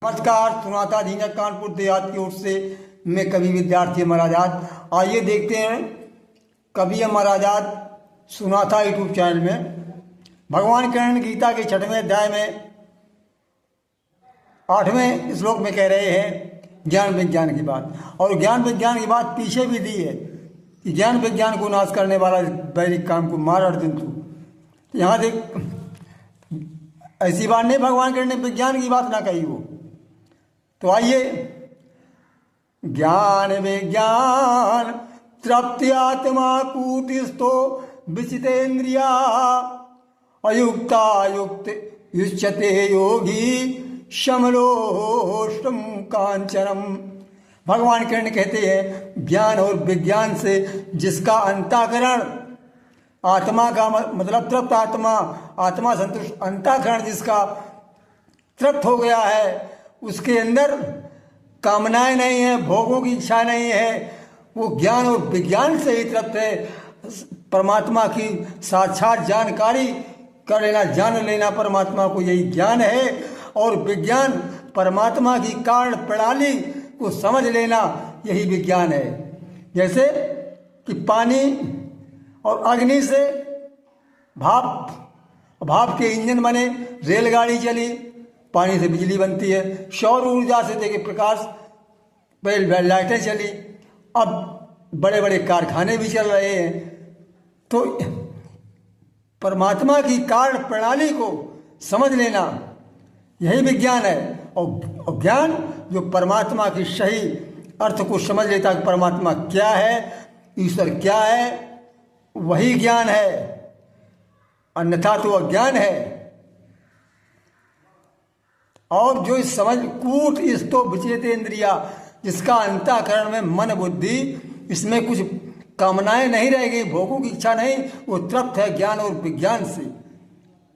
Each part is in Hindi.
नमस्कार, सुनाता झींझक कानपुर देहात की ओर से मैं कवि विद्यार्थी अमर आजाद। आइए देखते हैं कवि अमर आजाद सुनाता यूट्यूब चैनल में भगवान कृष्ण गीता के 6वें अध्याय में 8वें श्लोक में कह रहे हैं ज्ञान विज्ञान की बात। और ज्ञान विज्ञान की बात पीछे भी दी है कि ज्ञान विज्ञान को नाश करने वाला वैदिक काम को मार अर्जुन तू। यहाँ देख, ऐसी बात नहीं भगवान कृष्ण ने विज्ञान की बात ना कही हो। तो आइए, ज्ञान विज्ञान तृप्ति आत्मा कूटिस्थो विचितेन्द्रिया अयुक्ता युक्त युच्यते योगी शमलोष्टम कांचनम। भगवान कृष्ण कहते हैं ज्ञान और विज्ञान से जिसका अंतःकरण आत्मा का मतलब तृप्त आत्मा, आत्मा संतुष्ट, अंतःकरण जिसका तृप्त हो गया है, उसके अंदर कामनाएं नहीं है, भोगों की इच्छा नहीं है, वो ज्ञान और विज्ञान से ही तृप्त है। परमात्मा की साक्षात जानकारी कर लेना, जान लेना परमात्मा को, यही ज्ञान है। और विज्ञान परमात्मा की कारण प्रणाली को समझ लेना, यही विज्ञान है। जैसे कि पानी और अग्नि से भाप के इंजन बने, रेलगाड़ी चली, पानी से बिजली बनती है, सौर ऊर्जा से देखिए प्रकाश, लाइटें चली, अब बड़े बड़े कारखाने भी चल रहे हैं। तो परमात्मा की कारण प्रणाली को समझ लेना, यही विज्ञान है। और ज्ञान जो परमात्मा की सही अर्थ को समझ लेता कि परमात्मा क्या है, ईश्वर क्या है, वही ज्ञान है, अन्यथा तो अज्ञान है। और जो इस समझ कूट इस्तो विचेते इंद्रिया, जिसका अंतःकरण में मन बुद्धि, इसमें कुछ कामनाएं नहीं रह गई, भोगों की इच्छा नहीं, वो तृप्त है ज्ञान और विज्ञान से।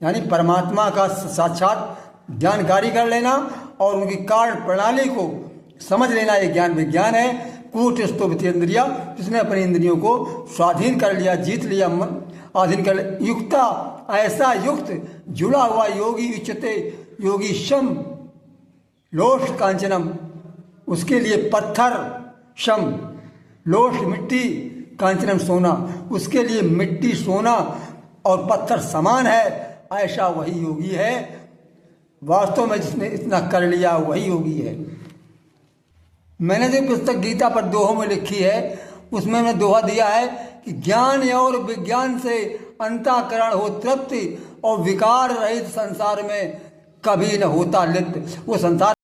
यानी परमात्मा का साक्षात जानकारी कर लेना और उनकी कारण प्रणाली को समझ लेना, ये ज्ञान विज्ञान है। कूट इस्तो विचेतेन्द्रिया, जिसने अपनी इंद्रियों को स्वाधीन कर लिया, जीत लिया, अधीन कर लिया। युक्ता, ऐसा युक्त जुड़ा हुआ योगी उच्चते योगी शम लोष्ट कांचनम, उसके लिए पत्थर, शम लोष्ट मिट्टी, कांचनम सोना, उसके लिए मिट्टी सोना और पत्थर समान है, ऐसा वही योगी है। वास्तव में जिसने इतना कर लिया वही योगी है। मैंने जो पुस्तक गीता पर दोहों में लिखी है, उसमें मैंने दोहा दिया है कि ज्ञान और विज्ञान से अंतःकरण हो तृप्ति और विकार रहित संसार में कभी न होता लिप्त। वो संसार